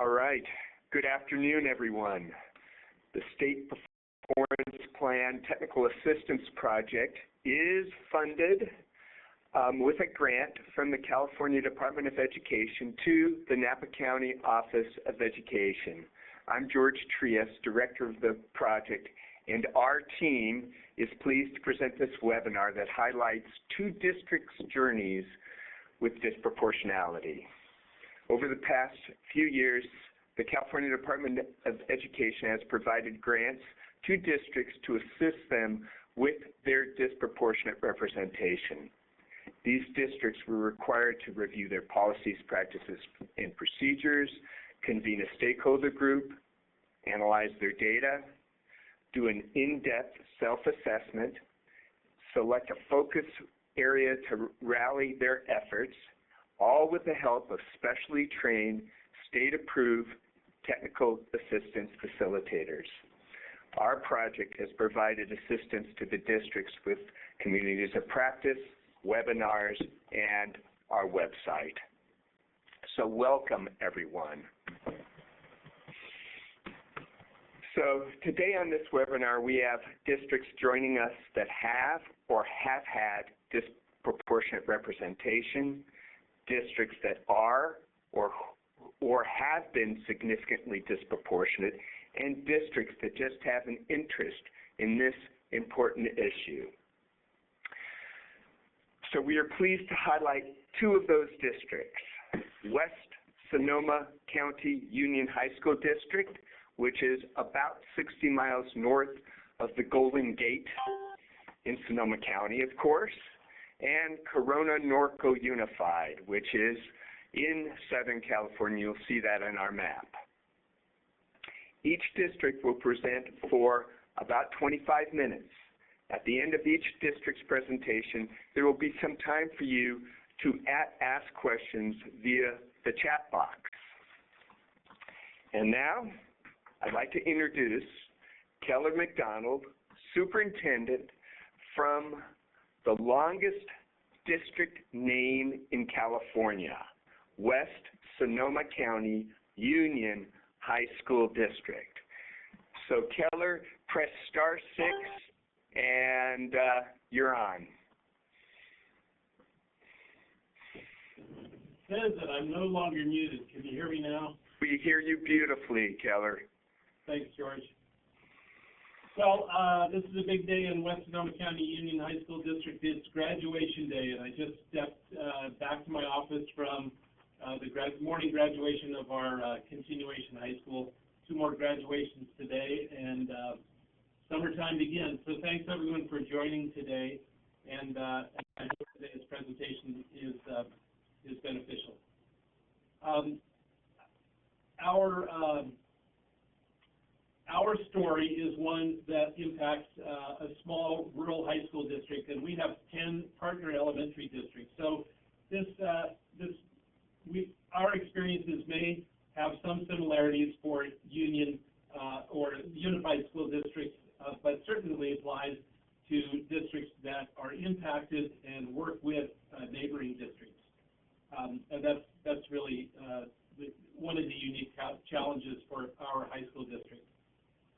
All right. Good afternoon, everyone. The State Performance Plan Technical Assistance Project is funded with a grant from the California Department of Education to the Napa County Office of Education. I'm George Trias, Director of the project, and our team is pleased to present this webinar that highlights two districts' journeys with disproportionality. Over the past few years, the California Department of Education has provided grants to districts to assist them with their disproportionate representation. These districts were required to review their policies, practices, and procedures, convene a stakeholder group, analyze their data, do an in-depth self-assessment, select a focus area to rally their efforts, all with the help of specially trained, state-approved technical assistance facilitators. Our project has provided assistance to the districts with communities of practice, webinars, and our website. So welcome, everyone. So today on this webinar, we have districts joining us that have or have had disproportionate representation, districts that are or have been significantly disproportionate, and districts that just have an interest in this important issue. So we are pleased to highlight two of those districts, West Sonoma County Union High School District, which is about 60 miles north of the Golden Gate in Sonoma County, of course, and Corona-Norco Unified, which is in Southern California. You'll see that on our map. Each district will present for about 25 minutes. At the end of each district's presentation, there will be some time for you to ask questions via the chat box. And now, I'd like to introduce Keller McDonald, Superintendent from the longest district name in California, West Sonoma County Union High School District. So Keller, press *6 and you're on. It says that I'm no longer muted. Can you hear me now? We hear you beautifully, Keller. Thanks, George. Well, this is a big day in West Sonoma County Union High School District. It's graduation day, and I just stepped back to my office from the morning graduation of our continuation high school. Two more graduations today, and summertime begins. So thanks, everyone, for joining today, and I hope today's presentation is beneficial. Our story is one that impacts a small rural high school district, and we have 10 partner elementary districts. So our experiences may have some similarities for union or unified school districts, but certainly applies to districts that are impacted and work with neighboring districts. And that's really one of the unique challenges for our high school district.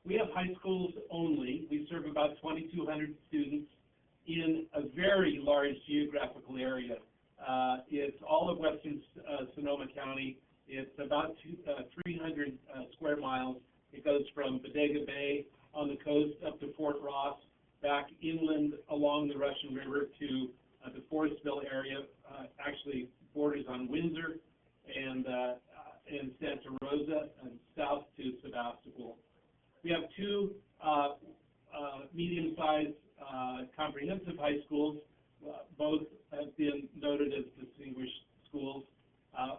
We have high schools only. We serve about 2,200 students in a very large geographical area. It's all of western Sonoma County. It's about 300 square miles. It goes from Bodega Bay on the coast up to Fort Ross, back inland along the Russian River to the Forestville area, actually borders on Windsor and Santa Rosa, and south to Sebastopol. We have two medium-sized comprehensive high schools. Both have been noted as distinguished schools.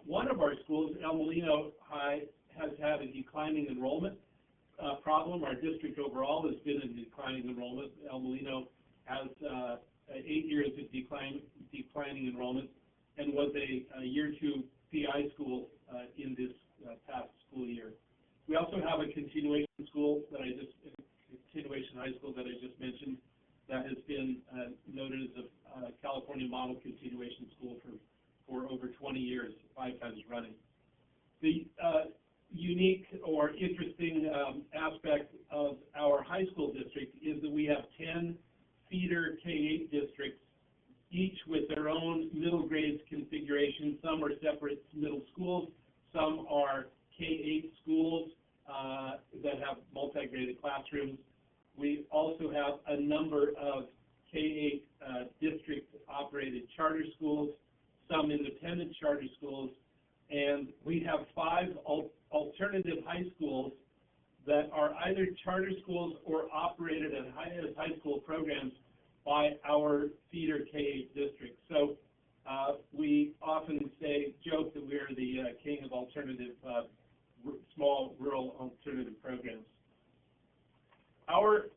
One of our schools, El Molino High, has had a declining enrollment problem. Our district overall has been in declining enrollment. El Molino has 8 years of declining enrollment and was a year 2 PI school in this past school year. We also have a continuation school continuation high school that I just mentioned, that has been noted as a California model continuation school for over 20 years, 5 times running. The unique or interesting aspect of our high school district is that we have 10 feeder K-8 districts, each with their own middle grades configuration. Some are separate middle schools, some are K-8 schools that have multi-graded classrooms. We also have a number of K-8 district-operated charter schools, some independent charter schools, and we have 5 alternative high schools that are either charter schools or operated as high school programs by our feeder K-8 districts. So we often joke that we're the king of alternative, small rural alternative programs. Our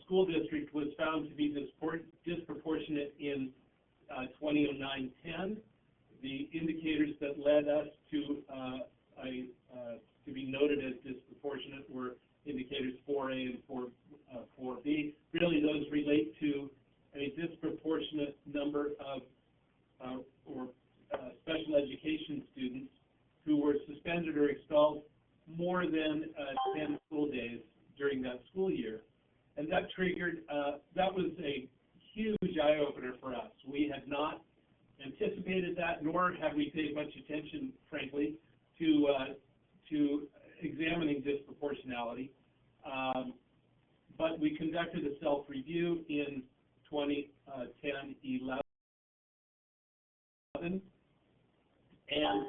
school district was found to be disproportionate in 2009-10. The indicators that led us to be noted as disproportionate were indicators 4A and 4B. Really, those relate to a disproportionate number of special education students who were suspended or expelled more than 10 school days during that school year. And that triggered, that was a huge eye-opener for us. We had not anticipated that, nor had we paid much attention, frankly, to examining disproportionality. But we conducted a self-review in 2010-11 and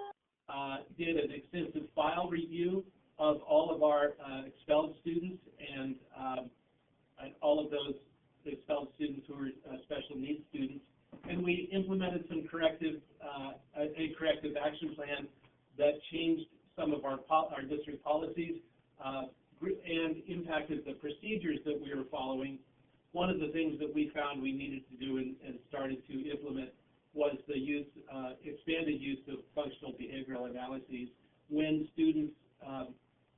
did an extensive file review of all of our expelled students and all of those expelled students who were special needs students. And we implemented some a corrective action plan that changed some of our district policies and impacted the procedures that we were following. One of the things that we found we needed to do and started to implement was the expanded use of functional behavioral analyses when students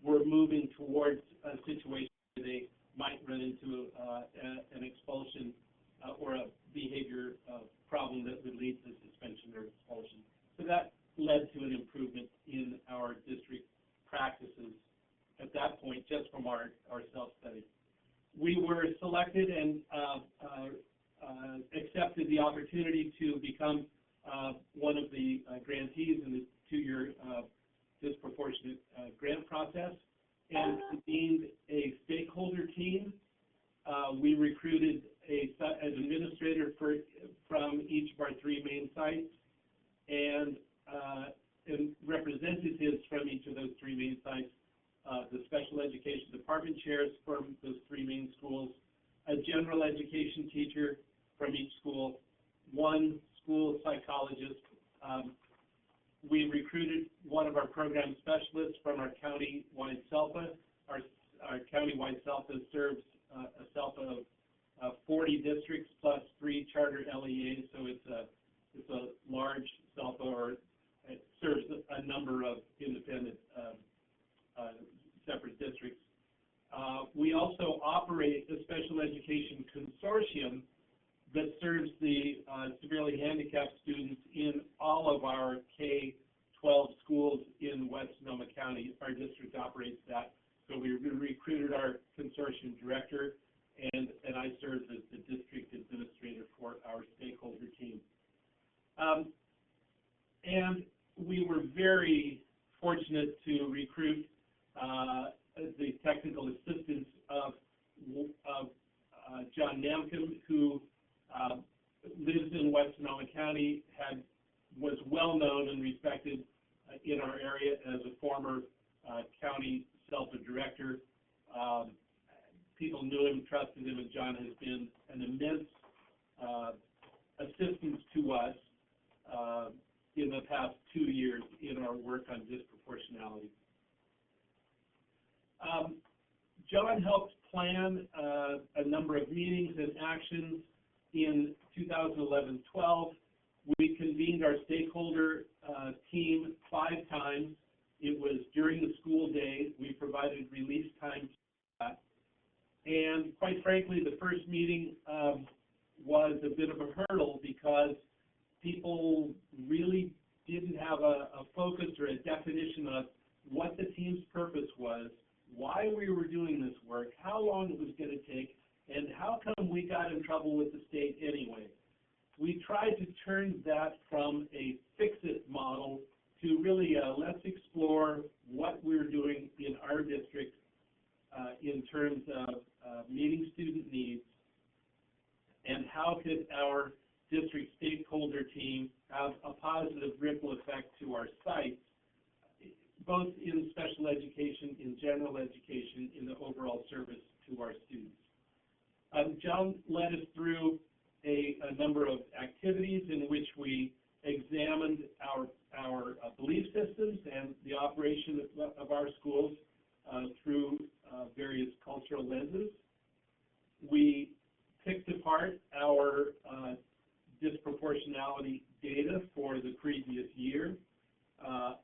were moving towards a situation where they might run into an expulsion or a behavior problem that would lead to suspension or expulsion. So that led to an improvement in our district practices at that point, just from our self-study. We were selected and accepted the opportunity to become one of the grantees in the 2-year disproportionate grant process and convened a stakeholder team. We recruited an administrator from each of our 3 main sites and representatives from each of those 3 main sites, the special education department chairs from those 3 main schools, a general education teacher from each school, 1 school psychologist. We recruited one of our program specialists from our county-wide SELPA. Our county-wide SELPA serves a SELPA of 40 districts plus 3 charter LEAs, so it's a large SELPA, or it serves a number of independent separate districts. We also operate a special education consortium that serves the severely handicapped students in all of our K-12 schools in West Sonoma County. Our district operates that. So we recruited our consortium director, and I serve as the district administrator for our stakeholder team. And we were very fortunate to recruit the technical assistance of John Namkin, who lives in West Sonoma County, was well known and respected in our area as a former county SELPA director. People knew him, trusted him, and John has been an immense assistance to us in the past 2 years in our work on disproportionality. John helped plan a number of meetings and actions in 2011-12. We convened our stakeholder team 5 times. It was during the school day. We provided release time for that. And quite frankly, the first meeting was a bit of a hurdle because people really didn't have a focus or a definition of what the team's purpose was, why we were doing this work, how long it was going to take, and how come we got in trouble with the state anyway. We tried to turn that from a fix-it model to really let's explore what we're doing in our district in terms of meeting student needs, and how could our district stakeholder team have a positive ripple effect to our sites, both in special education, in general education, in the overall service to our students. John led us through a number of activities in which we examined our belief systems and the operation of our schools through various cultural lenses. We picked apart our disproportionality data for the previous year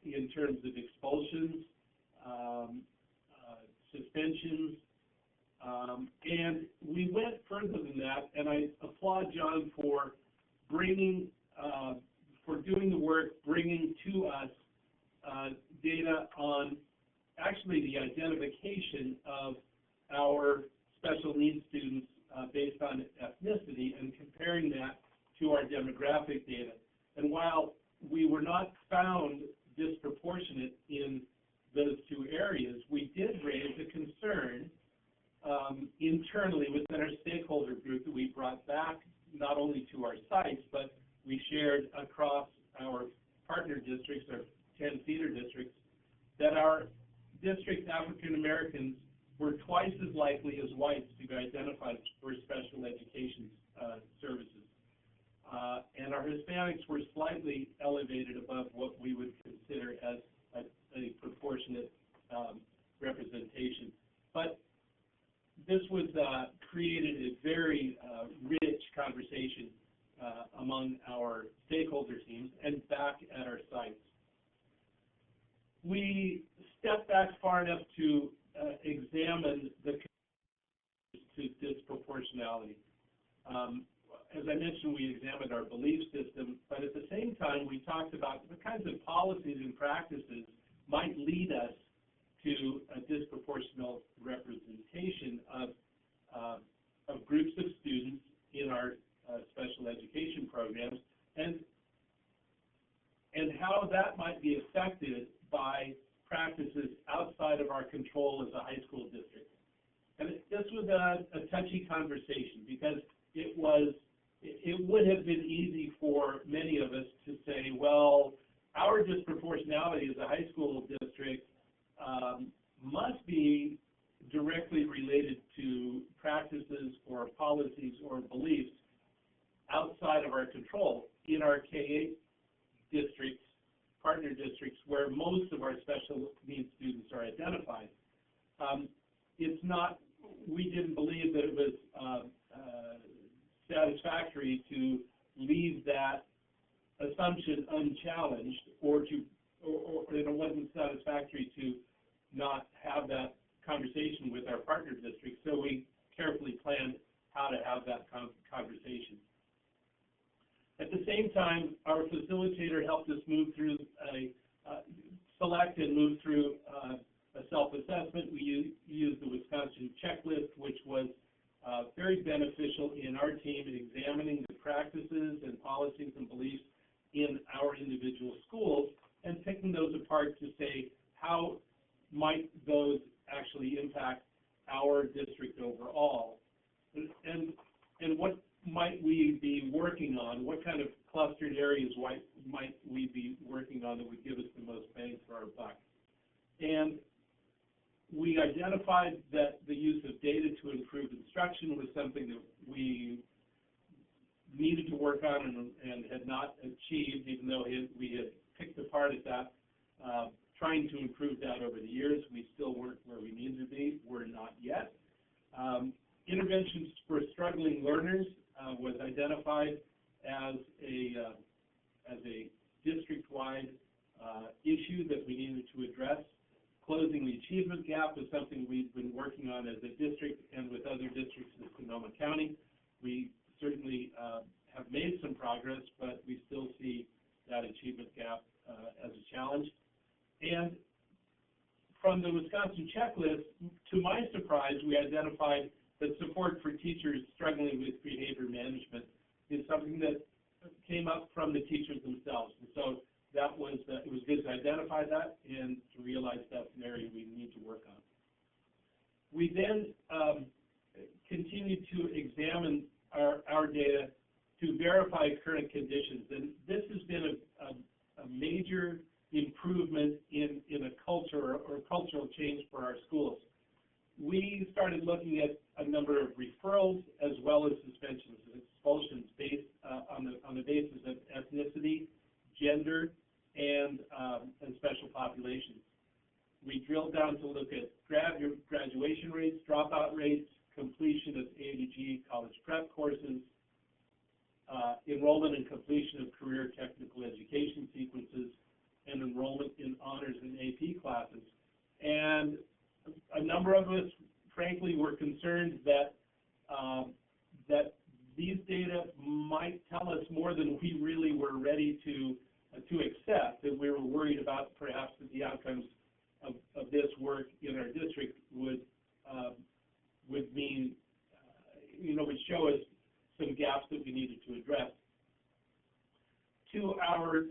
in terms of expulsions, suspensions, and we went further than that, and I applaud John for bringing, for doing the work, bringing to us data on actually the identification of our special needs students based on ethnicity and comparing that to our demographic data. And while we were not found disproportionate in those two areas, we did raise a concern internally within our stakeholder group that we brought back not only to our sites, but we shared across our partner districts, our 10 feeder districts, that our district African Americans were twice as likely as whites to be identified for special education services. And our Hispanics were slightly elevated above what we would consider as a proportionate representation. But this was created a very rich conversation among our stakeholder teams and back at our sites. We stepped back far enough to examine the disproportionality. As I mentioned, we examined our belief system, but at the same time, we talked about the kinds of policies and practices might lead us to a disproportional representation of groups of students in our special education programs, and how that might be affected by practices outside of our control as a high school district. And this was a touchy conversation because it would have been easy for many of us to say, well, our disproportionality as a high school district must be directly related to practices or policies or beliefs outside of our control in our K-8 districts, partner districts, where most of our special needs students are identified. It's not, we didn't believe that it was satisfactory to leave that assumption unchallenged, or it wasn't satisfactory to not have that conversation with our partner districts, so we carefully planned how to have that conversation. At the same time, our facilitator helped us move through select and move through a self-assessment. We used the Wisconsin checklist, which was very beneficial in our team in examining the practices and policies and beliefs in our individual schools and picking those apart to say how might those actually impact our district overall, and what might we be working on, what kind of clustered areas might we be working on that would give us the most bang for our buck. And we identified that the use of data to improve instruction was something that we needed to work on and had not achieved, even though we had picked apart at that, trying to improve that over the years. We still weren't where we needed to be. We're not yet. Interventions for struggling learners was identified as a district-wide issue that we needed to address. Closing the achievement gap was something we've been working on as a district and with other districts in Sonoma County. We certainly have made some progress, but we still see that achievement gap as a challenge. And from the Wisconsin checklist, to my surprise, we identified that support for teachers struggling with behavior management is something that came up from the teachers themselves. And so that was, it was good to identify that and to realize that's an area we need to work on. We then continued to examine our data to verify current conditions. And this has been a major improvement in a culture or cultural change for our schools. We started looking at a number of referrals as well as suspensions and expulsions based on the basis of ethnicity, gender, and special populations. We drilled down to look at graduation rates, dropout rates, completion of A to G college prep courses, enrollment and completion of career technical education sequences, and enrollment in honors and AP classes. And a number of us, frankly, were concerned that that these data might tell us more than we really were ready to accept, and we were worried about perhaps that the outcomes of this work in our district would mean, would show us some gaps that we needed to address. To our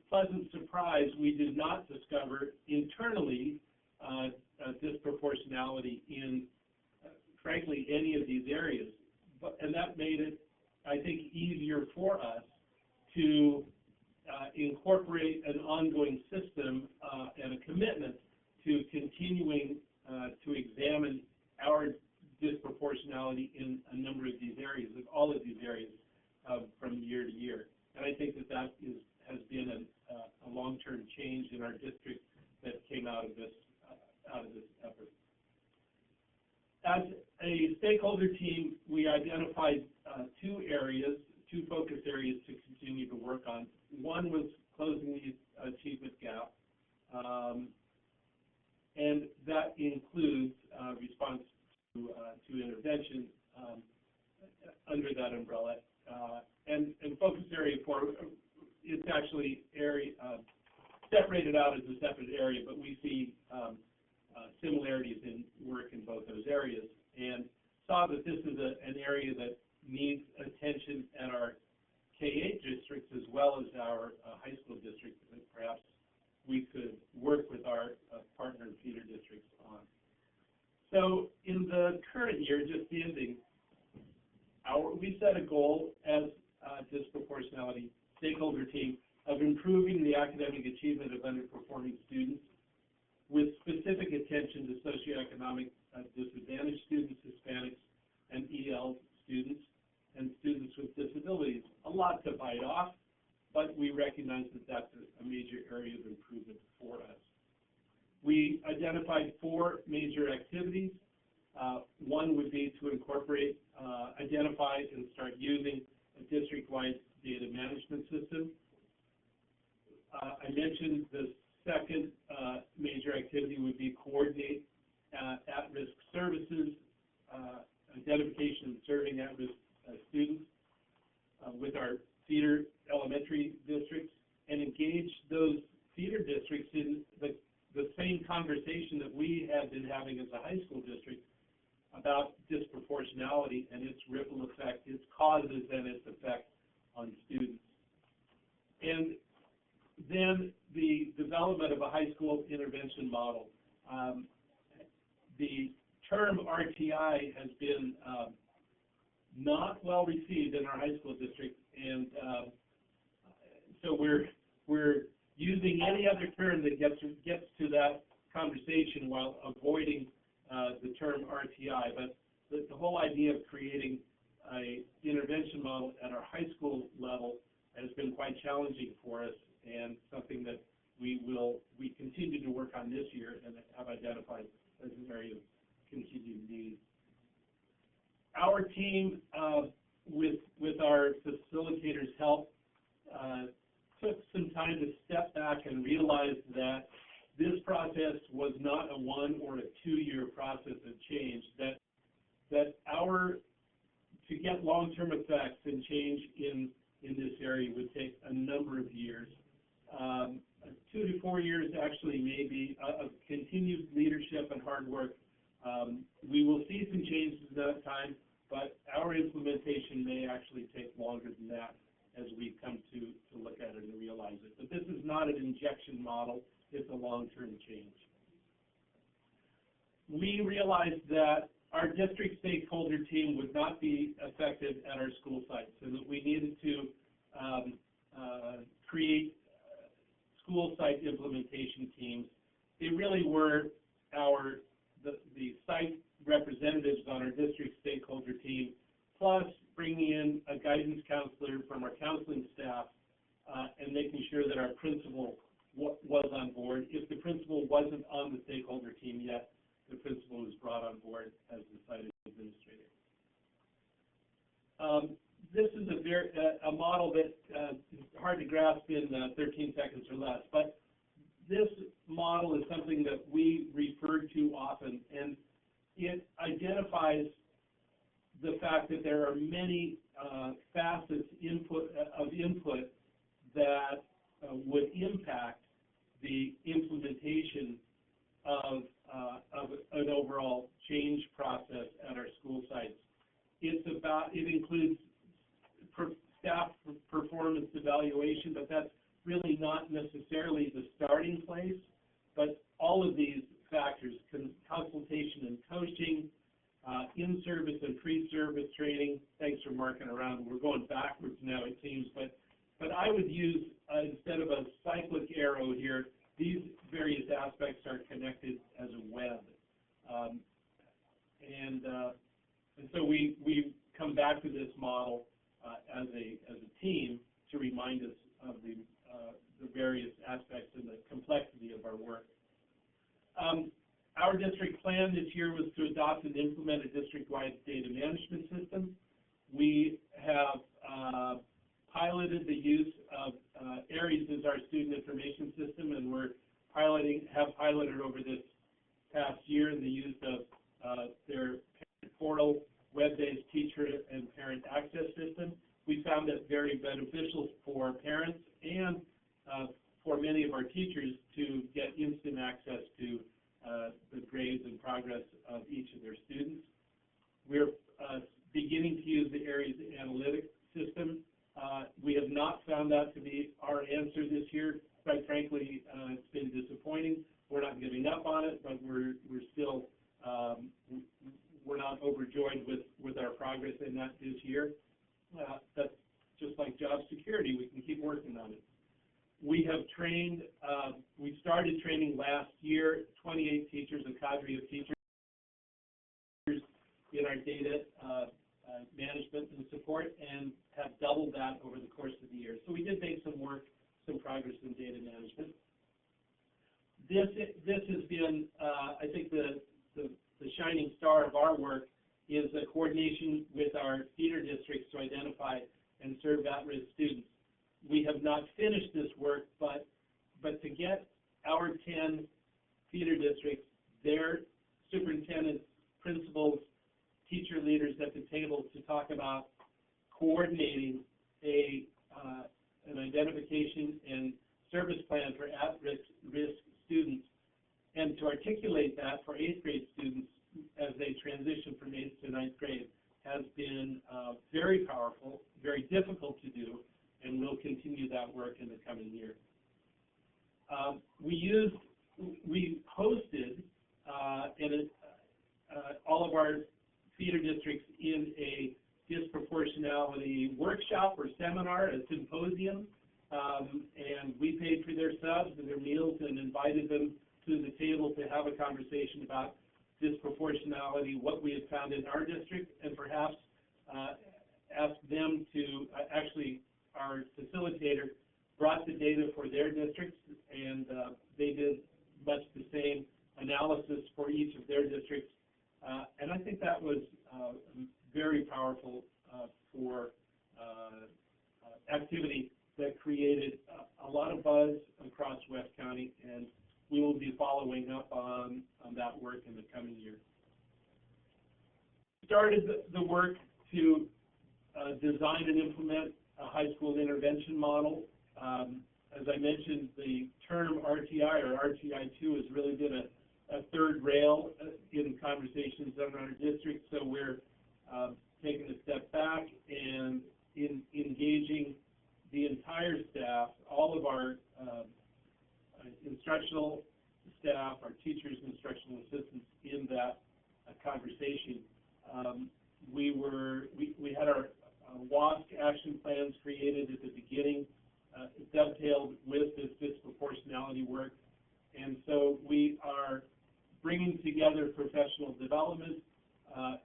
pleasant surprise, we did not discover internally disproportionality in, frankly, any of these areas. And that made it, I think, easier for us to incorporate an ongoing system and a commitment to continuing to examine our disproportionality in a number of these areas, in all of these areas, from year to year. And I think that has been a long-term change in our district that came out of this effort. As a stakeholder team, we identified two focus areas to continue to work on. One was closing the achievement gap, and that includes response to intervention under that umbrella. And focus area for it's actually area separated out as a separate area, but we see similarities in work in both those areas, and saw that this is an area that needs attention at our K-8 districts as well as our high school districts that perhaps we could work with our partner and feeder districts on. So in the current year, just ending, we set a goal as disproportionality stakeholder team of improving the academic achievement of underperforming students with specific attention to socioeconomic disadvantaged students, Hispanics, and EL students, and students with disabilities. A lot to bite off, but we recognize that that's a major area of improvement for us. We identified 4 major activities. One would be to incorporate, identify, and start using a district-wide data management system. I mentioned the second major activity would be coordinate at-risk services, identification and serving at-risk students with our feeder elementary districts, and engage those feeder districts in the same conversation that we had been having as a high school district about disproportionality and its ripple effect, its causes and its effect on students. And then the development of a high school intervention model. The term RTI has been not well received in our high school district, and so we're using any other term that gets to that conversation while avoiding the term RTI. But the whole idea of creating an intervention model at our high school level has been quite challenging for us, and something that we continue to work on this year and have identified as an area of continued need. Our team, with our facilitators' help, took some time to step back and realize that this process was not a 1 or a 2-year process of change, that to get long-term effects and change in this area would take a number of years. 2 to 4 years actually maybe of continued leadership and hard work. We will see some changes at that time, but our implementation may actually take longer than that as we come to look at it and realize it. But this is not an injection model, it's a long-term change. We realized that our district stakeholder team would not be effective at our school sites, and that we needed to create school site implementation teams. They really were the site representatives on our district stakeholder team, plus bringing in a guidance counselor from our counseling staff and making sure that our principal was on board. If the principal wasn't on the stakeholder team yet, the principal was brought on board as the site administrator. This is a model that is hard to grasp in 13 seconds or less, but this model is something that we refer to often, and it identifies the fact that there are many facets of input that would impact the implementation of an overall change process at our school sites. It includes staff performance evaluation, but that's really not necessarily the starting place. But all of these factors, consultation and coaching, in-service and pre-service training. Thanks for marking around. We're going backwards now, it seems, but I would use, instead of a cyclic arrow here, these various aspects are connected as a web. And so we come back to this model as a team to remind us of the various aspects and the complexity of our work. Our district plan this year was to adopt and implement a district-wide data management system. We have piloted the use of ARIES as our student information system, and have piloted over this past year the use of their parent portal, web-based teacher and parent access system. We found it very beneficial for parents and for many of our teachers to get instant access to the grades and progress of each of their students. We're beginning to use the ARIES analytic system. We have not found that to be our answer this year. Quite frankly, it's been disappointing. We're not giving up on it, but we're still we're not overjoyed with our progress in that this year. That's just like job security. We can keep working on it. We have trained, we started training last year, 28 teachers, a cadre of teachers in our data management and support, and have doubled that over the course of the year. So we did make some progress in data management. This has been, I think, the shining star of our work is the coordination with our feeder districts to identify and serve at-risk students. We have not finished this work, but to get our 10 feeder districts, their superintendents, principals, teacher leaders at the table to talk about coordinating an identification and service plan for at-risk students, and to articulate that for 8th grade students as they transition from 8th to 9th grade has been very powerful, very difficult to do, and we'll continue that work in the coming year. We hosted all of our feeder districts in a disproportionality workshop or seminar, a symposium, and we paid for their subs and their meals and invited them to the table to have a conversation about disproportionality, what we had found in our district, and perhaps ask them to, actually our facilitator brought the data for their districts, and they did much the same analysis for each of their districts. And I think that was very powerful for activity that created a lot of buzz across West County, and we will be following up on that work in the coming year. Started the work to design and implement a high school intervention model. As as I mentioned, the term RTI or RTI2 has really been a third rail in conversations on our district, so we're taking a step back and engaging the entire staff, all of our instructional staff, our teachers and instructional assistants in that conversation. We had our WASC action plans created at the beginning, dovetailed with this disproportionality work, and so we are bringing together professional development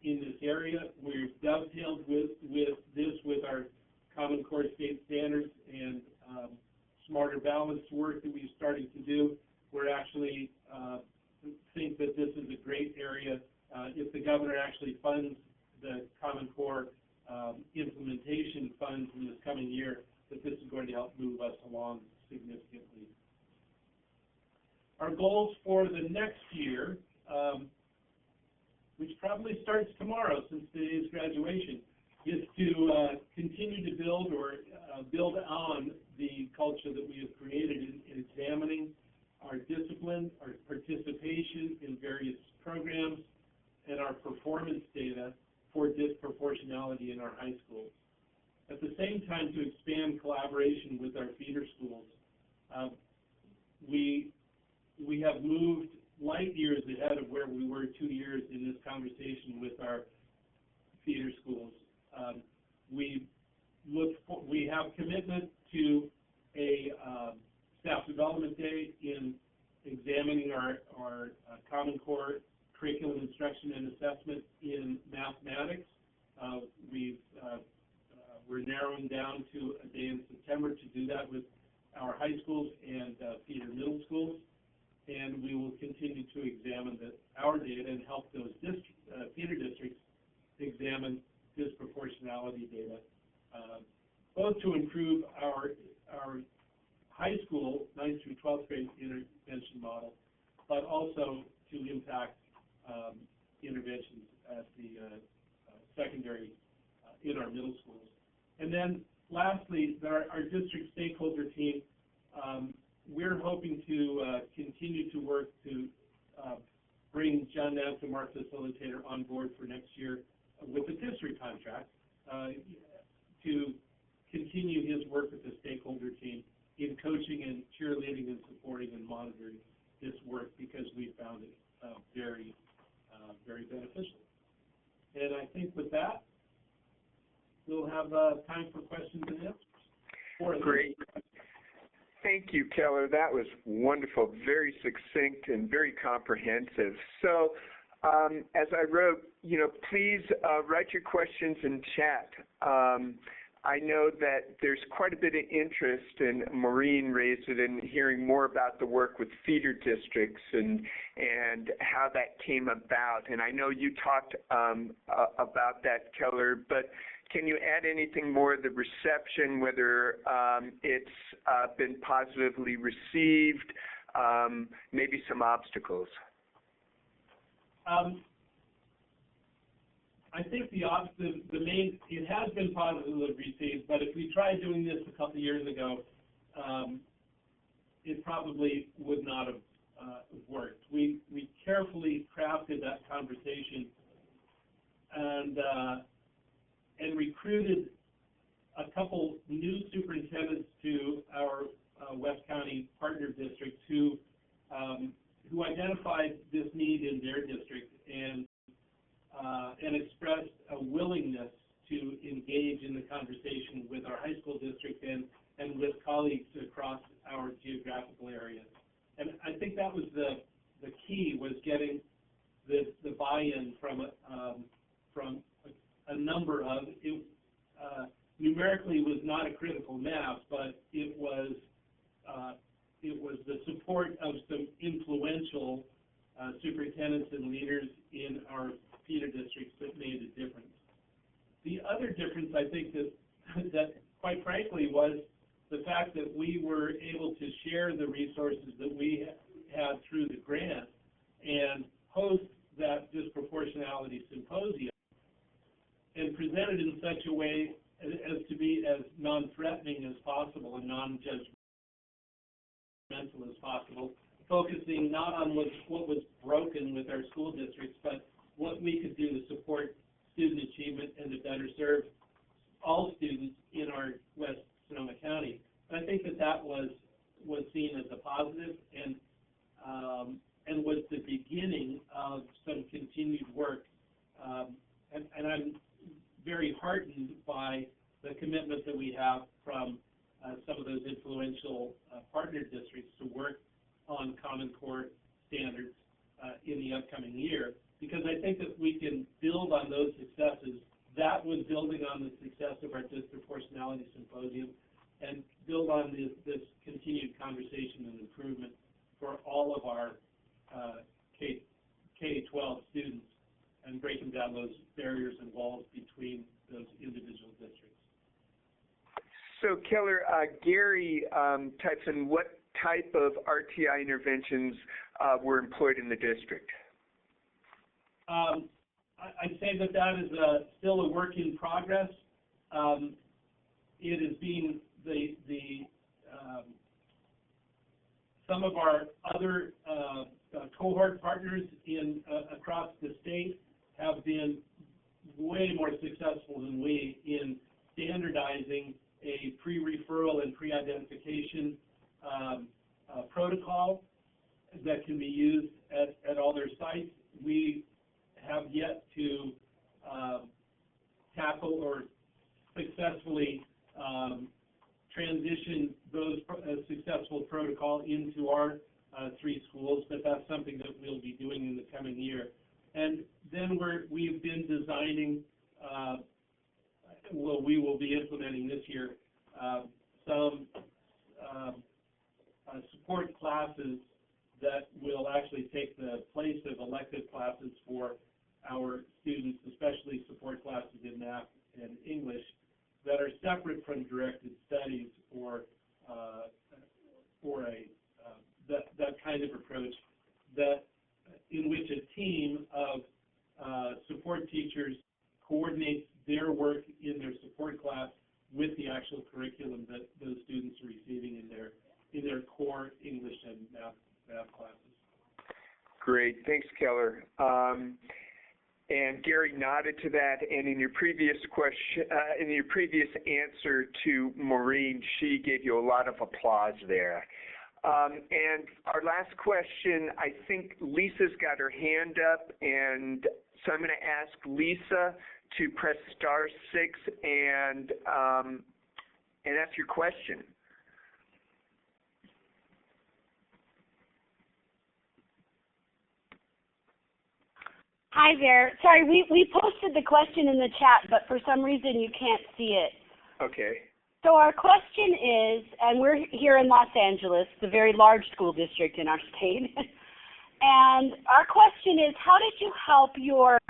in this area. We've dovetailed with our Common Core state standards and smarter balanced work that we've started to do. We're actually think that this is a great area. If the governor actually funds the Common Core implementation funds in this coming year, that this is going to help move us along significantly. Our goals for the next year, which probably starts tomorrow since today's graduation, is to continue to build or build on the culture that we have created in examining our discipline, our participation in various programs, and our performance data for disproportionality in our high schools. At the same time, to expand collaboration with our feeder schools. We have moved light years ahead of where we were 2 years in this conversation with our feeder schools. We have commitment to a staff development day in examining our Common Core curriculum instruction and assessment in mathematics. We're narrowing down to a day in September to do that with our high schools and feeder middle schools, and we will continue to examine our data and help those feeder districts examine disproportionality data, both to improve our high school 9th through 12th grade intervention model, but also to impact interventions at the secondary in our middle schools. And then lastly, our district stakeholder team, we're hoping to continue to work to bring John Napa, our facilitator, on board for next year with the district contract to continue his work with the stakeholder team in coaching and cheerleading and supporting and monitoring this work, because we found it very, very beneficial. And I think with that, we'll have time for questions and answers. Great. Thank you, Keller. That was wonderful, very succinct and very comprehensive. So as I wrote, please write your questions in chat. I know that there's quite a bit of interest, and Maureen raised it, in hearing more about the work with feeder districts and how that came about. And I know you talked about that, Keller, but can you add anything more, the reception, whether it's been positively received, maybe some obstacles? I think the main, it has been positively received, but if we tried doing this a couple of years ago, it probably would not have worked. We carefully crafted that conversation and recruited a couple new superintendents to our West County partner districts who identified this need in their district and expressed a willingness to engage in the conversation with our high school district and with colleagues across our geographical area. And I think that was the key, was getting the buy-in from a number of, numerically was not a critical mass, but it was the support of some influential superintendents and leaders in our feeder districts that made a difference. The other difference, I think, that quite frankly was the fact that we were able to share the resources that we had through the grant and host that disproportionality symposium and present it in such a way as to be as non-threatening as possible and non-judgmental incremental as possible, focusing not on what was broken with our school districts, but what we could do to support student achievement and to better serve all students in our West Sonoma County. And I think that was seen as a positive and was the beginning of some continued work. And I'm very heartened by the commitment that we have from some of those influential partner districts to work on Common Core standards in the upcoming year, because I think that we can build on those successes. That was building on the success of our Disproportionality Symposium and build on this continued conversation and improvement for all of our K-12 students and breaking down those barriers and walls between those individual districts. So, Keller, Gary types in what type of RTI interventions were employed in the district? I'd say that is still a work in progress. It is being some of our other cohort partners across the state have been way more successful than we in standardizing a pre-referral and pre-identification protocol that can be used at all their sites. We have yet to tackle or successfully transition those successful protocol into our 3 schools, but that's something that we'll be doing in the coming year. And then we've been designing, we will be implementing this year some support classes that will actually take the place of elective classes for our students, especially support classes in math and English, that are separate from directed studies or that kind of approach, in which a team of support teachers coordinates their work in their support class with the actual curriculum that those students are receiving in their core English and math classes. Great, thanks, Keller. And Gary nodded to that. And in your previous question, in your previous answer to Maureen, she gave you a lot of applause there. And our last question, I think Lisa's got her hand up, and so I'm going to ask Lisa to press *6 and ask your question. Hi there. Sorry, we posted the question in the chat, but for some reason you can't see it. Okay. So our question is, and we're here in Los Angeles, the very large school district in our state, and our question is, how did you help your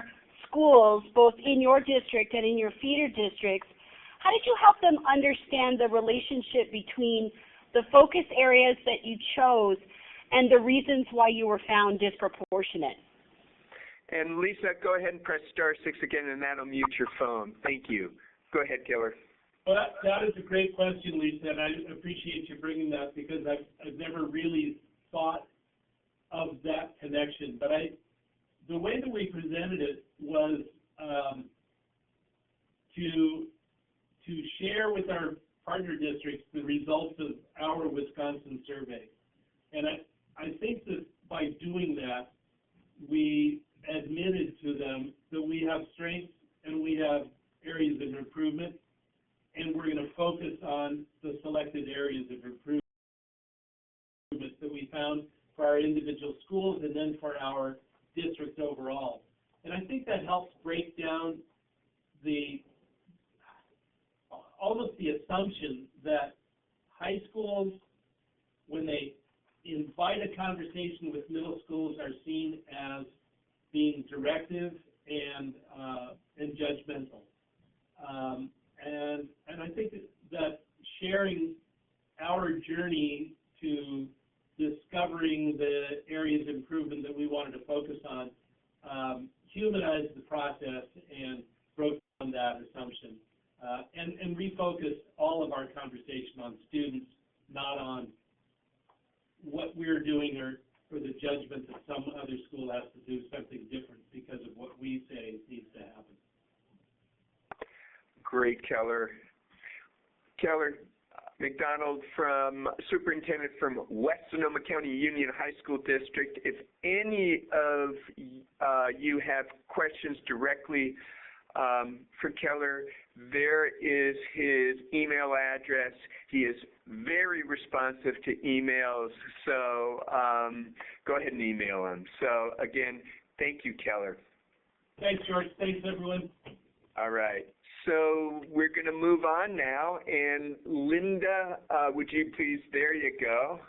schools, both in your district and in your feeder districts, how did you help them understand the relationship between the focus areas that you chose and the reasons why you were found disproportionate? And Lisa, go ahead and press *6 again, and that'll mute your phone. Thank you. Go ahead, Keller. Well, that is a great question, Lisa, and I appreciate you bringing that, because I've never really thought of that connection. But the way that we presented it was to share with our partner districts the results of our Wisconsin survey. And I think that by doing that, we admitted to them that we have strengths and we have areas of improvement, and we're going to focus on the selected areas of improvement that we found for our individual schools and then for our districts overall. And I think that helps break down almost the assumption that high schools, when they invite a conversation with middle schools, are seen as being directive and judgmental. And I think that sharing our journey to discovering the areas of improvement that we wanted to focus on humanized the process and broke down that assumption and refocused all of our conversation on students, not on we're doing or the judgment that some other school has to do something different because of what we say needs to happen. Great, Keller. Keller McDonald, from Superintendent from West Sonoma County Union High School District. If any of you have questions directly for Keller, there is his email address. He is very responsive to emails, so go ahead and email him. So again, thank you, Keller. Thanks, George. Thanks, everyone. All right. So we're going to move on now, and Linda, would you please, there you go.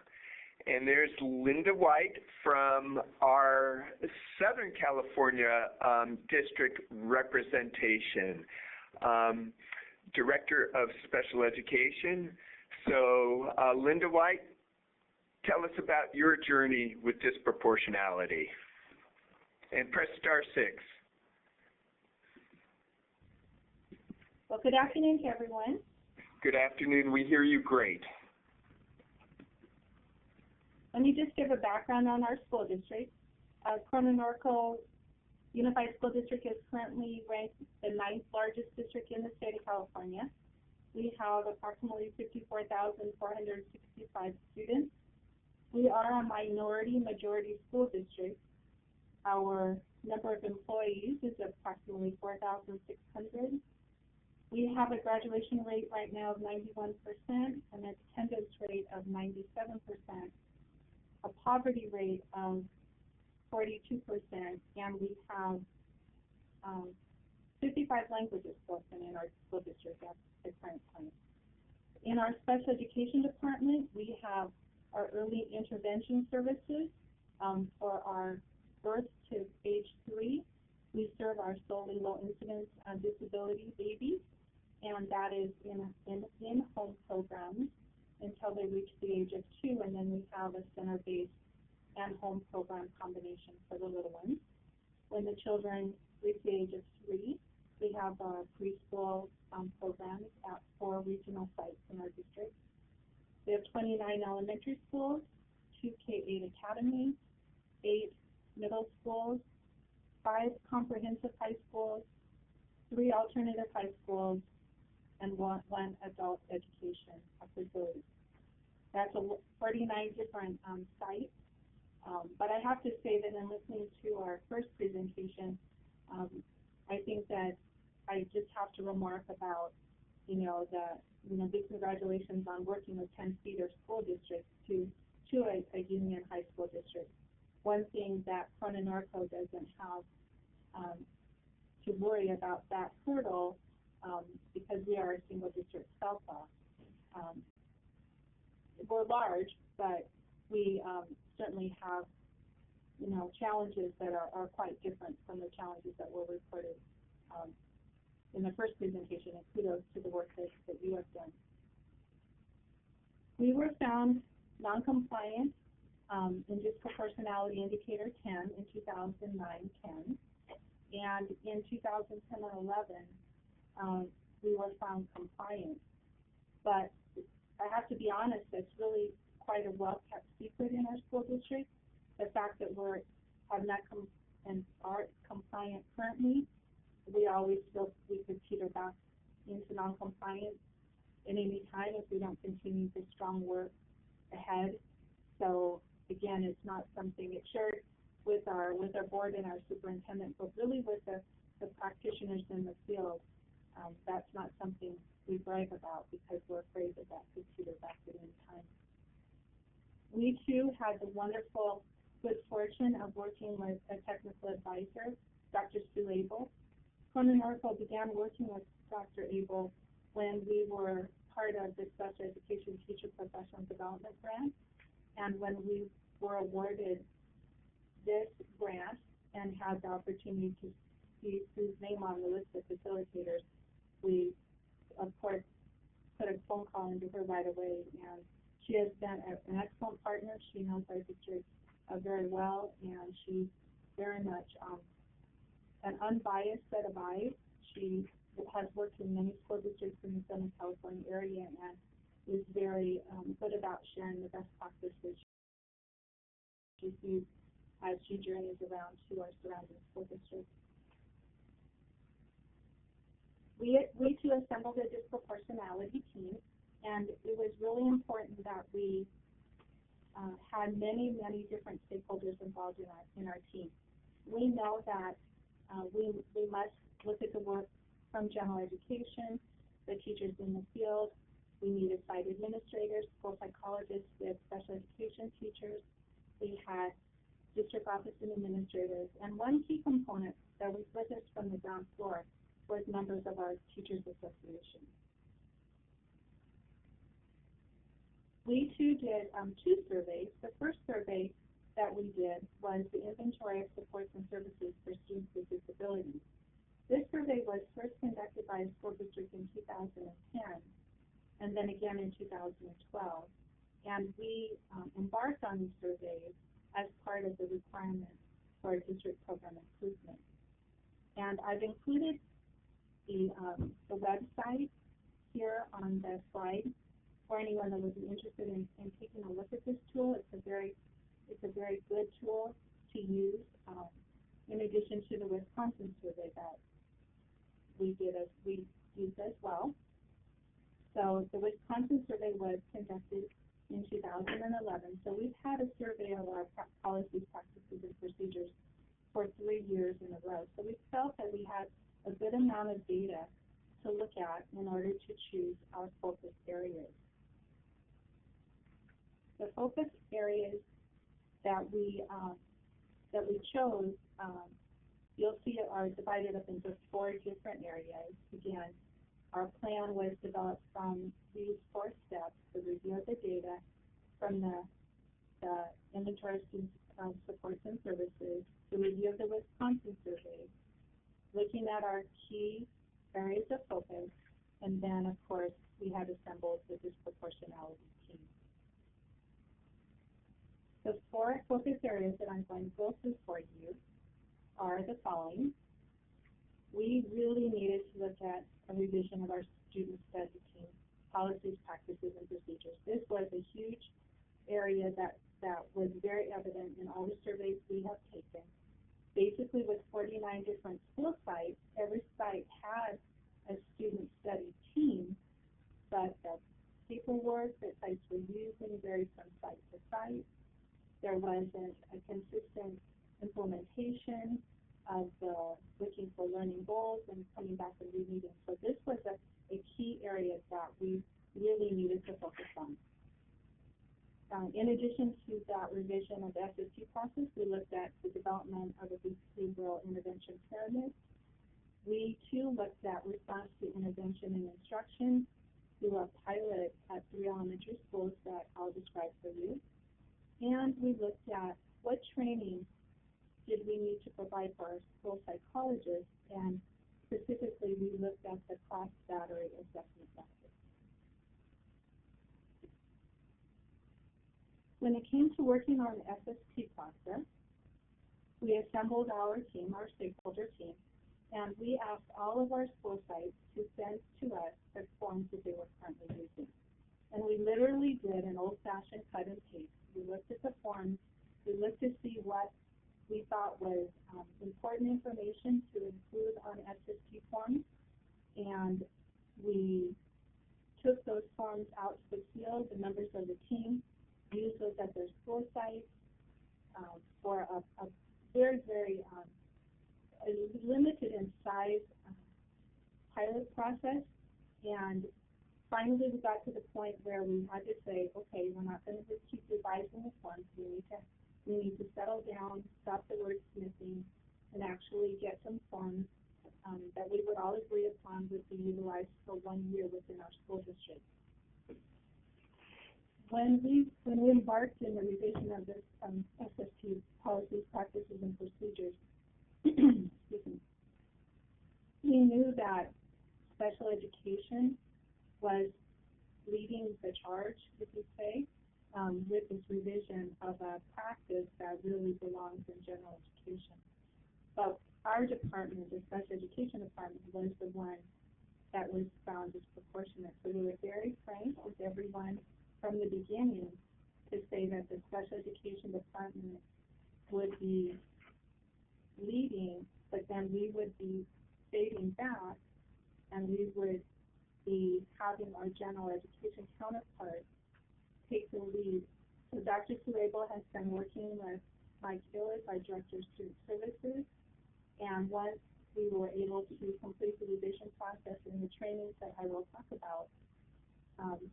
And there's Linda White from our Southern California district representation, Director of Special Education. So Linda White, tell us about your journey with disproportionality. And press *6. Well, good afternoon to everyone. Good afternoon. We hear you great. Let me just give a background on our school district. Corona-Norco Unified School District is currently ranked the 9th largest district in the state of California. We have approximately 54,465 students. We are a minority-majority school district. Our number of employees is approximately 4,600. We have a graduation rate right now of 91% and an attendance rate of 97%, a poverty rate of 42%, and we have 55 languages spoken in our school district at the current time. In our special education department, we have our early intervention services for our birth to age 3. We serve our solely low incidence disability babies, and that is in-home programs until they reach the age of 2, and then we have a center-based and home program combination for the little ones. When the children reach the age of 3, we have preschool programs at 4 regional sites in our district. We have 29 elementary schools, 2 K-8 academies, 8 middle schools, 5 comprehensive high schools, 3 alternative high schools, and one adult education facility. That's 49 different sites. But I have to say that in listening to our first presentation, I think that I just have to remark about, big congratulations on working with 10 feeder school districts to a union high school district. One thing that Corona-Norco doesn't have to worry about that hurdle, because we are a single district SELPA. We're large, but we certainly have, challenges that are quite different from the challenges that were reported in the first presentation, and kudos to the work that you have done. We were found non-compliant in Disproportionality Indicator 10 in 2009-10, and in 2010 and 11, we were found compliant. But I have to be honest, that's really quite a well-kept secret in our school district. The fact that have not and are compliant currently, we always feel we could teeter back into non-compliance at any time if we don't continue the strong work ahead. So again, it's not something it's shared with our board and our superintendent, but really with the practitioners in the field. That's not something we brag about because we're afraid that could teeter back at any time. We too had the wonderful good fortune of working with a technical advisor, Dr. Sue Abel. Corona-Norco began working with Dr. Abel when we were part of the Special Education Teacher Professional Development Grant, and when we were awarded this grant and had the opportunity to see Sue's name on the list of facilitators, we, of course, put a phone call into her right away, and she has been an excellent partner. She knows our district very well, and she's very much an unbiased set of eyes. She has worked in many school districts in the Southern California area and is very good about sharing the best practices receive as she journeys around to our surrounding school districts. We too assembled a disproportionality team, and it was really important that we had many different stakeholders involved in our team. We know that we must look at the work from general education, the teachers in the field. We needed site administrators, school psychologists, we had special education teachers, we had district office and administrators, and one key component that was with us from the ground floor was members of our Teachers Association. We too did 2 surveys. The first survey that we did was the inventory of supports and services for students with disabilities. This survey was first conducted by a school district in 2010, and then again in 2012. And we embarked on these surveys as part of the requirement for our district program improvement. And I've included the website here on the slide for anyone that would be interested in taking a look at this tool. It's a very good tool to use, in addition to the Wisconsin survey that we used as well. So the Wisconsin survey was conducted in 2011. So we've had a survey of our policies, practices, and procedures for 3 years in a row. So we felt that we had a good amount of data to look at in order to choose our focus areas. The focus areas that we chose, you'll see are divided up into 4 different areas. Again, our plan was developed from these 4 steps: the review of the data, from the inventory of student supports and services, the review of the Wisconsin survey, looking at our key areas of focus, and then, of course, we had assembled the disproportionality team. The 4 focus areas that I'm going to go through for you are the following. We really needed to look at a revision of our student study team, policies, practices, and procedures. This was a huge area that was very evident in all the surveys we have taken. Basically, with 49 different school sites, every site had a student study team, but the paperwork that sites were using varied from site to site. There wasn't a consistent implementation of the looking for learning goals and coming back and remeeting. So this was a key area that we really needed to focus on. In addition to that revision of the SST process, we looked at the development of a behavioral intervention pyramid. We too looked at response to intervention and instruction through a pilot at 3 elementary schools that I'll describe for you. And we looked at what training did we need to provide for our school psychologists, and specifically we looked at the cross-battery assessment method. When it came to working on the SST process, we assembled our team, our stakeholder team, and we asked all of our school sites to send to us the forms that they were currently using. And we literally did an old-fashioned cut and paste. We looked at the forms, we looked to see what we thought was important information to include on SST forms, and we took those forms out to the field. The members of the team used those at their school sites for a very limited in size pilot process. And finally, we got to the point where we had to say, okay, we're not going to just keep revising the forms. We need to settle down, stop the wordsmithing, and actually get some forms that we would all agree upon would be utilized for 1 year within our school district. When we embarked in the revision of this SST policies, practices, and procedures, excuse me, we knew that special education was leading the charge, if you say, with this revision of a practice that really belongs in general education. But our department, the special education department, was the one that was found disproportionate. So we were very frank with everyone from the beginning to say that the special education department would be leading, but then we would be fading back, and we would be having our general education counterparts take the lead. So Dr. Suebo has been working with Mike Illich, our Director of Student Services, and once we were able to complete the revision process and the trainings that I will talk about,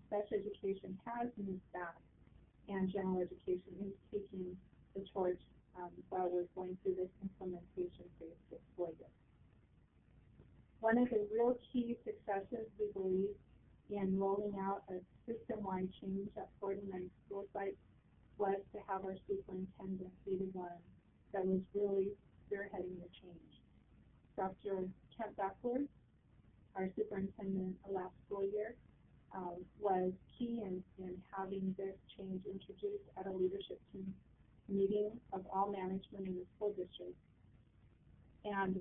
special education has moved back, and general education is taking the torch while we're going through this implementation phase this school year. One of the real key successes, we believe, in rolling out a system-wide change at 49 school sites was to have our superintendent be the one that was really spearheading the change. Dr. Kent Beckler, our superintendent last school year, was key in having this change introduced at a leadership team meeting of all management in the school district. And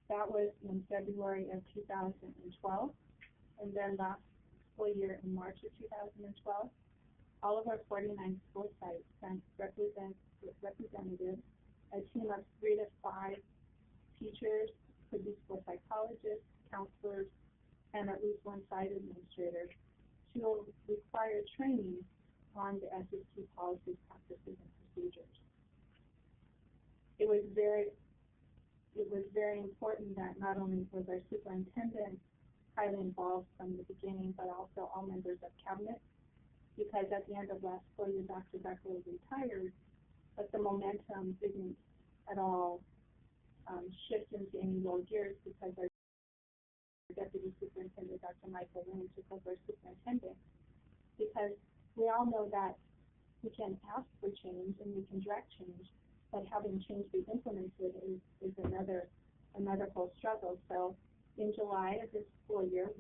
that was in February of 2012. And then last school year in March of 2012, all of our 49 school sites sent representatives, a team of 3 to 5 teachers, could be school psychologists, counselors, and at least one site administrator, to require training on the SST policies, practices, and procedures. It was very important that not only was our superintendent highly involved from the beginning, but also all members of cabinet, because at the end of last school year, Dr. Becker was retired, but the momentum didn't at all shift into any low gears, because our Deputy Superintendent, Dr. Michael Lynn, took over as superintendent, because we all know that we can ask for change and we can direct change, but having change be implemented is another whole struggle. So in July of this school year,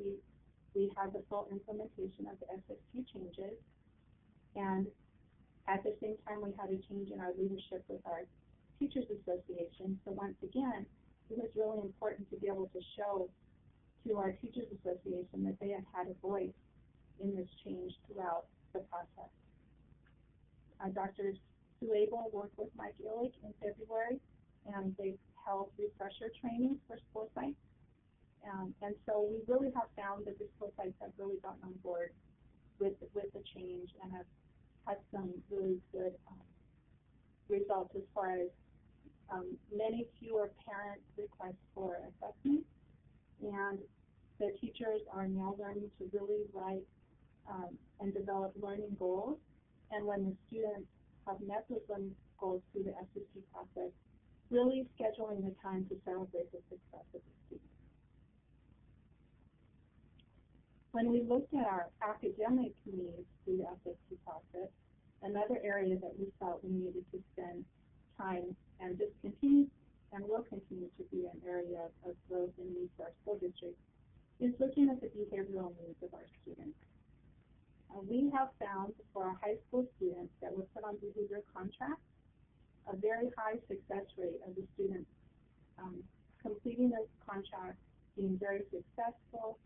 we had the full implementation of the SST changes, and at the same time we had a change in our leadership with our Teachers Association. So once again, it was really important to be able to show to our Teachers Association that they had had a voice in this change throughout the process. Dr. Suebo worked with Mike Illich in February, and they held refresher training for school sites. And so we really have found that the school sites have really gotten on board with the change and have had some really good results as far as many fewer parent requests for assessment, and the teachers are now learning to really write and develop learning goals. And when the students have met those learning goals through the SST process, really scheduling the time to celebrate the success of the students. When we looked at our academic needs through the SST process, another area that we felt we needed to spend time, and this continues and will continue to be an area of growth and need for our school district, is looking at the behavioral needs of our students. We have found for our high school students that were put on behavior contracts a very high success rate of the students completing those contracts, being very successful,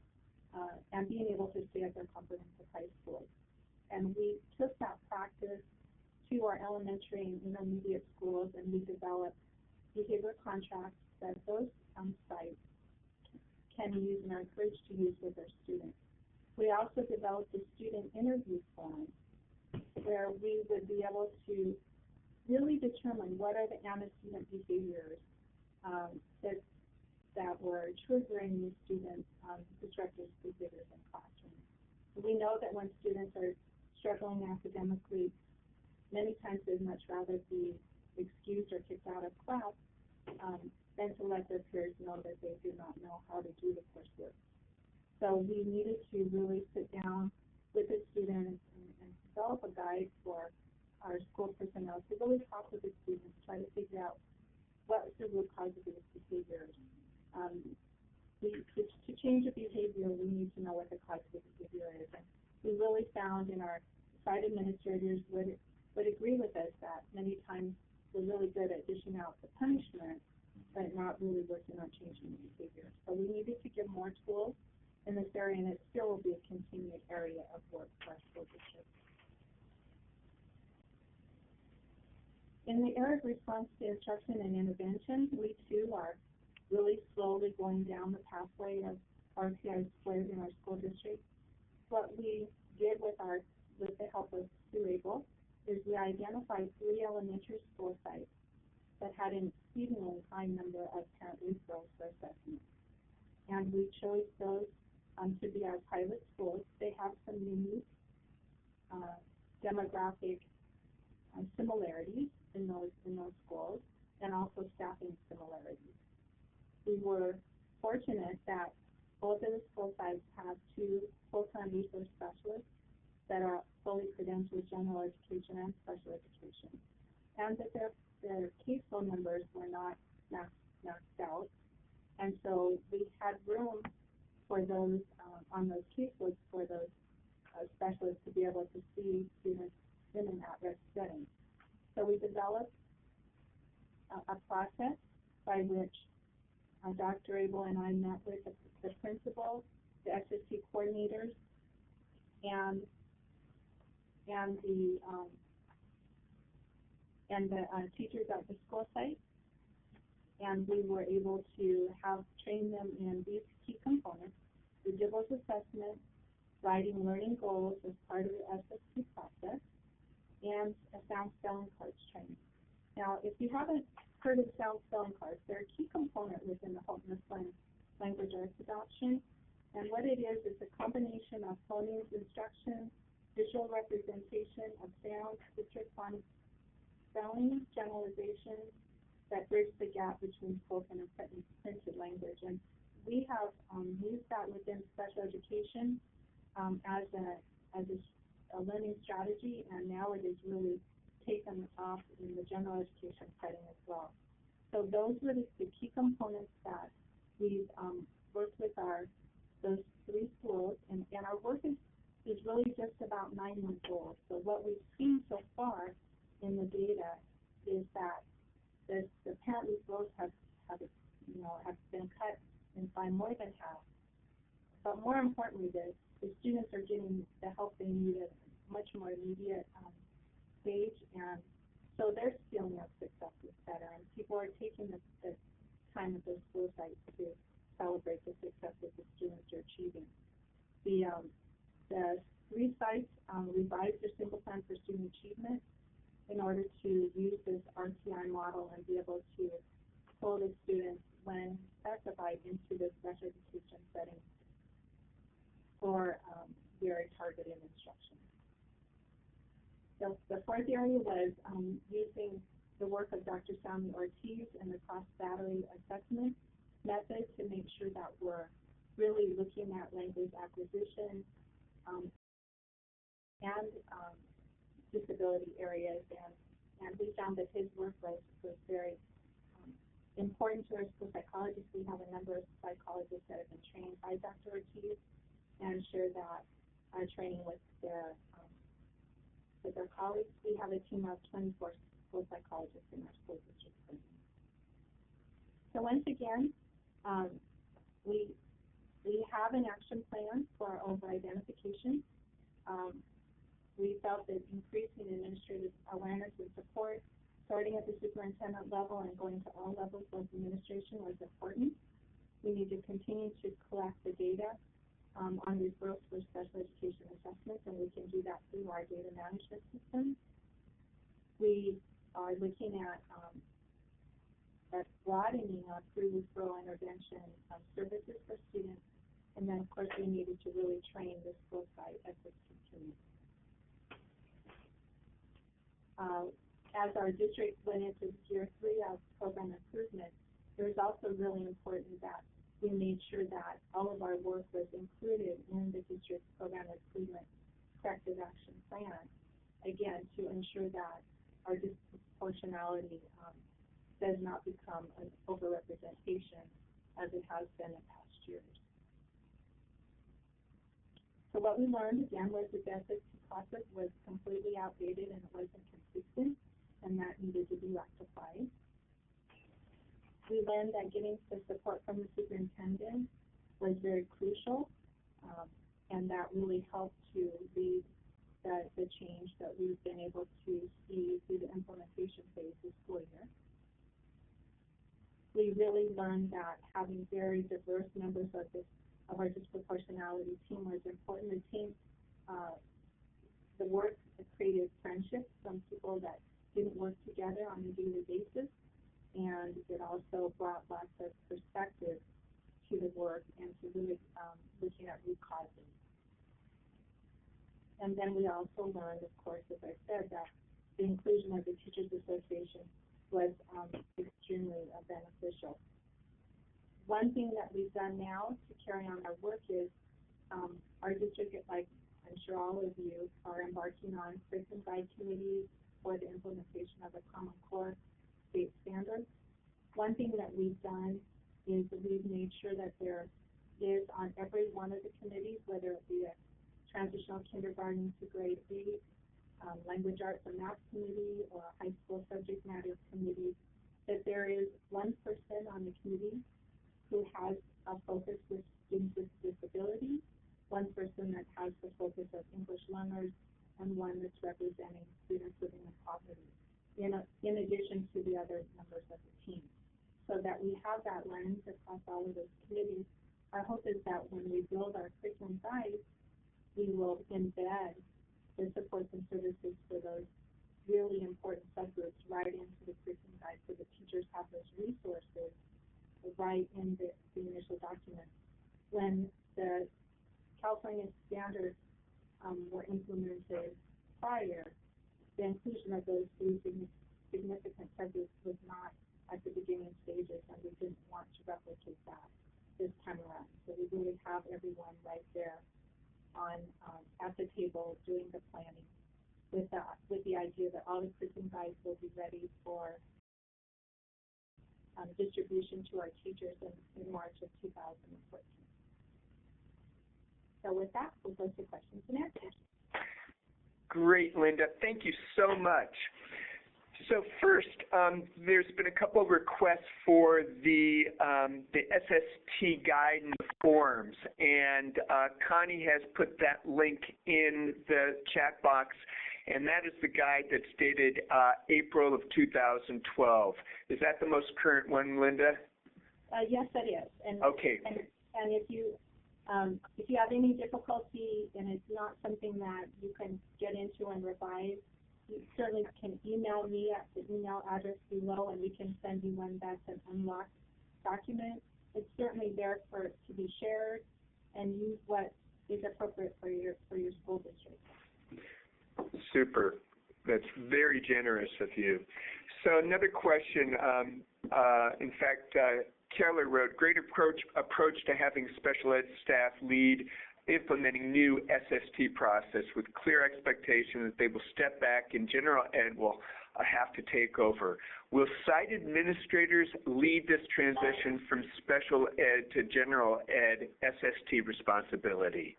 and being able to stay at their comprehensive high schools. And we took that practice to our elementary and intermediate schools, and we developed behavior contracts that those sites can use and are encouraged to use with their students. We also developed a student interview form where we would be able to really determine what are the antecedent behaviors that were triggering these students' disruptive behaviors in classrooms. We know that when students are struggling academically, many times they'd much rather be excused or kicked out of class than to let their peers know that they do not know how to do the coursework. So we needed to really sit down with the students and develop a guide for our school personnel to really talk with the students, try to figure out what is the root cause of these behaviors. To change a behavior, we need to know what the cause of the behavior is. And we really found in our site administrators would agree with us that many times we're really good at dishing out the punishment, but not really working on changing the behavior. So we needed to give more tools in this area, and it still will be a continued area of work for our school district. In the area of response to instruction and intervention, we too are really slowly going down the pathway of RTI squared in our school district. What we did with the help of Sue Abel is we identified 3 elementary school sites that had an exceedingly high number of parent referrals for assessment. And we chose those to be our pilot schools. They have some unique demographic similarities in those schools, and also staffing similarities. We were fortunate that both of the school sites have 2 full-time resource specialists that are fully credentialed general education and special education, and that their caseload numbers were not maxed out, and so we had room for those on those caseloads for those specialists to be able to see students in an at-risk setting. So we developed a process by which Dr. Abel and I met with the principal, the SST coordinators, and the teachers at the school site, and we were able to train them in these key components: the DIBELS assessment, writing learning goals as part of the SST process, and a sound spelling cards training. Now, if you haven't heard of sound spelling cards, they're a key component within the Hope Mifflin language arts adoption, and what it is a combination of phonemes instruction, visual representation of sounds, citric phonics spelling, generalizations that bridge the gap between spoken and printed language. And we have used that within special education as a learning strategy, and now it is really taken off in the general education setting as well. So those were the key components that we've worked with those 3 schools, and our work is really just about 9 months old. So what we've seen so far in the data is that the parent referrals have been cut by more than half. But more importantly, the students are getting the help they need at a much more immediate stage, and so their feeling of success is better, and people are taking the time at those school sites to celebrate the success that the students are achieving. The 3 sites revised their single plan for student achievement in order to use this RTI model and be able to pull the students when specified into the special education setting for very targeted instruction. So the 4th area was using the work of Dr. Sami Ortiz and the cross-battery assessment method to make sure that we're really looking at language acquisition and disability areas, and we found that his work was very important to our school psychologists. We have a number of psychologists that have been trained by Dr. Ortiz and share that training with their colleagues. We have a team of 24 school psychologists in our school district. So once again, we have an action plan for over-identification. We felt that increasing administrative awareness and support, starting at the superintendent level and going to all levels of administration, was important. We need to continue to collect the data on referrals for special education assessments, and we can do that through our data management system. We are looking at broadening our pre-referral intervention services for students, and then of course we needed to really train the school site SST team. As our district went into year 3 of program improvement, it was also really important that we made sure that all of our work was included in the district's program improvement corrective action plan, again, to ensure that our disproportionality does not become an overrepresentation as it has been in past years. So what we learned, again, was that the SST process was completely outdated and it wasn't consistent, and that needed to be rectified. We learned that getting the support from the superintendent was very crucial, and that really helped to lead the change that we've been able to see through the implementation phase this school year. We really learned that having very diverse members of our disproportionality team was important. The team, the work created friendships from people that didn't work together on a daily basis, and it also brought lots of perspective to the work and to really looking at root causes. And then we also learned, of course, as I said, that the inclusion of the Teachers Association was extremely beneficial. One thing that we've done now to carry on our work is our district, like I'm sure all of you, are embarking on curriculum guide committees for the implementation of the Common Core state standards. One thing that we've done is we've made sure that there is on every one of the committees, whether it be a transitional kindergarten to grade 8, language arts and math committee, or a high school subject matter committee, that there is one person on the committee who has a focus with students with disabilities, one person that has the focus of English learners, and one that's representing students living in poverty, in addition to the other members of the team. So that we have that lens across all of those committees. Our hope is that when we build our curriculum guides, we will embed the supports and services for those really important subgroups right into the curriculum guide, so the teachers have those resources right in the initial document. When the California standards were implemented prior, the inclusion of those three significant subjects was not at the beginning stages, and we didn't want to replicate that this time around. So we really have everyone right there on at the table doing the planning with the idea that all the curriculum guides will be ready for distribution to our teachers in March of 2014. So with that, we'll go to questions and answers. Great, Linda. Thank you so much. So first, there's been a couple of requests for the SST guide and the forms, and Connie has put that link in the chat box, and that is the guide that's dated April of 2012. Is that the most current one, Linda? Yes, that is. And, okay. And if you have any difficulty and it's not something that you can get into and revise, you certainly can email me at the email address below, and we can send you one that's an unlocked document. It's certainly there to be shared and use what is appropriate for your school district. Super. That's very generous of you. So another question, in fact, Keller wrote, great approach to having special ed staff lead implementing new SST process with clear expectation that they will step back and general ed will have to take over. Will site administrators lead this transition from special ed to general ed SST responsibility?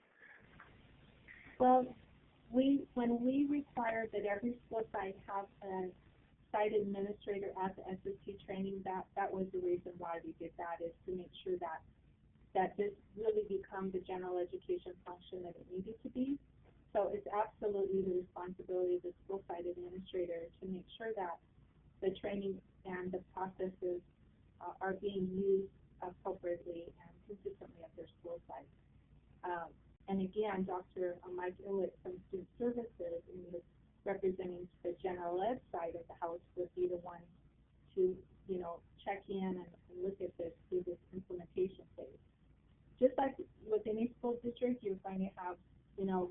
Well, when we required that every school site have a site administrator at the SST training, that was the reason why we did that, is to make sure that this really become the general education function that it needed to be. So it's absolutely the responsibility of the school site administrator to make sure that the training and the processes are being used appropriately and consistently at their school site. And again, Dr. Mike Illett from Student Services, representing the general ed side of the house, would be the one to, check in and look at this through this implementation phase. Just like with any school district, you're going to have,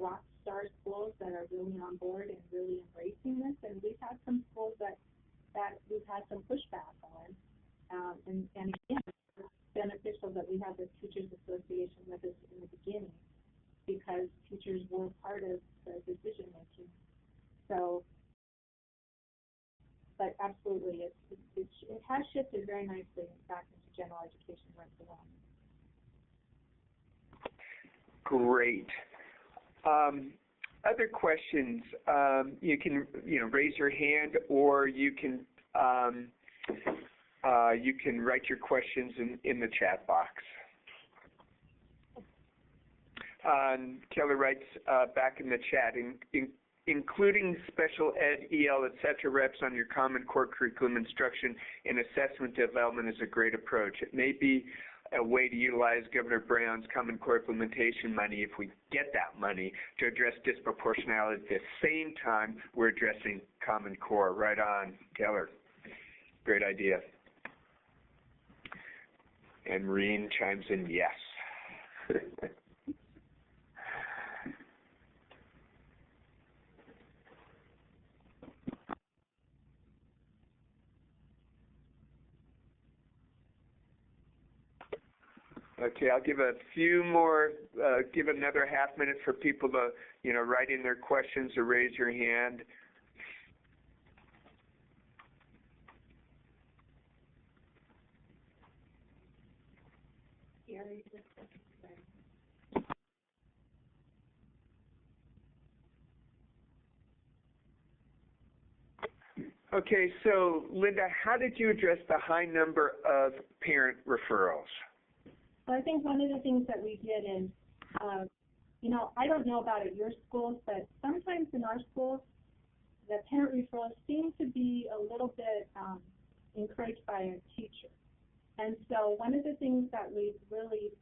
rock star schools that are really on board and really embracing this, and we've had some schools that we've had some pushback on. And again, it's beneficial that we have the Teachers Association with us in the beginning, because teachers were part of the decision making. So, but absolutely, it has shifted very nicely back into general education right along. Great. Other questions? You can, raise your hand, or you can write your questions in the chat box. Keller writes back in the chat, including special ed, EL, etc. reps on your Common Core curriculum instruction and assessment development is a great approach. It may be a way to utilize Governor Brown's Common Core implementation money, if we get that money, to address disproportionality at the same time we're addressing Common Core. Right on, Keller. Great idea. And Reen chimes in, yes. Okay, I'll give a few more, give another half minute for people to, write in their questions or raise your hand. Okay, so Linda, how did you address the high number of parent referrals? Well, I think one of the things that we did is, I don't know about at your schools, but sometimes in our schools, the parent referrals seem to be a little bit encouraged by a teacher. And so one of the things that we've really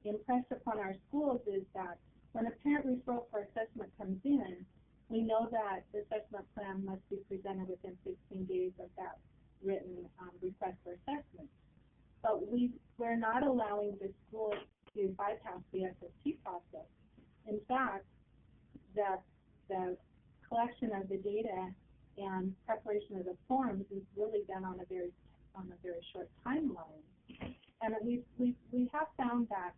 impressed upon our schools is that when a parent referral for assessment comes in, we know that the assessment plan must be presented within 15 days of that written request for assessment. But we're not allowing the schools to bypass the SST process. In fact, the collection of the data and preparation of the forms is really done on a very short timeline. And we have found that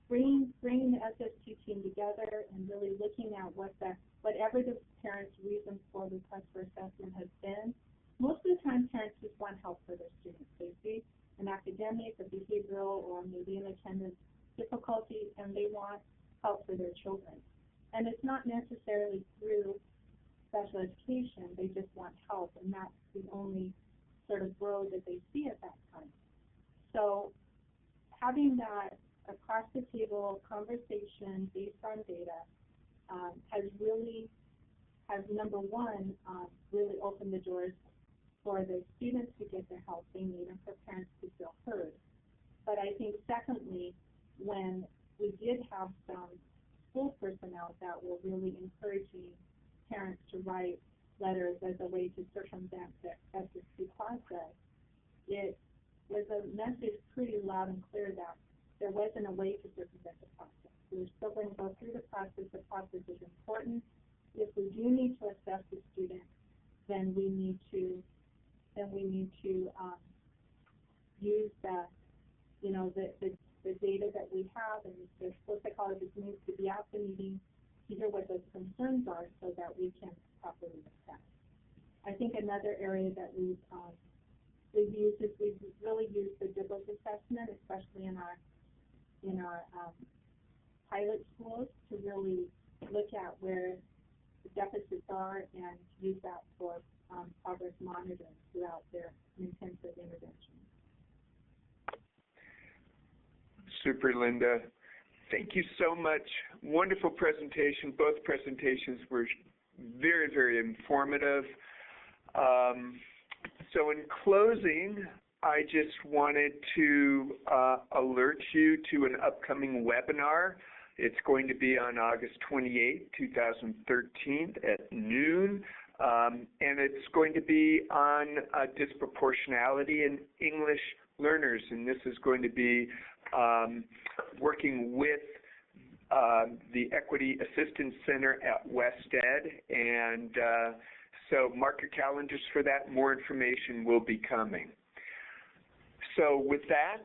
bringing the SST team together and really looking at whatever the parents' reason for request for assessment has been. Most of the time, parents just want help for their students' safety, an academic, a behavioral, or maybe an attendance difficulty, and they want help for their children. And it's not necessarily through special education. They just want help, and that's the only sort of road that they see at that time. So having that across-the-table conversation based on data has number one, really opened the doors for the students to get the help they need and for parents to feel heard. But I think secondly, when we did have some school personnel that were really encouraging parents to write letters as a way to circumvent the SST process, it was a message pretty loud and clear that there wasn't a way to circumvent the process. We're still going to go through the process. The process is important. If we do need to assess the student, then we need to use the data that we have, and the school psychologist needs to be at the meeting to hear what those concerns are so that we can properly assess. I think another area that we've used is we've really used the DIBLS assessment, especially in our pilot schools, to really look at where the deficits are and use that for progress monitoring throughout their intensive intervention. Super, Linda. Thank you so much. Wonderful presentation. Both presentations were very, very informative. So in closing, I just wanted to alert you to an upcoming webinar. It's going to be on August 28, 2013 at noon, and it's going to be on disproportionality in English learners, and this is going to be working with the Equity Assistance Center at WestEd, and so mark your calendars for that. More information will be coming. So with that,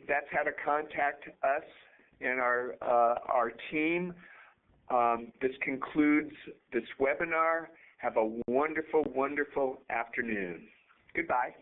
that's how to contact us and our team. This concludes this webinar. Have a wonderful, wonderful afternoon. Goodbye.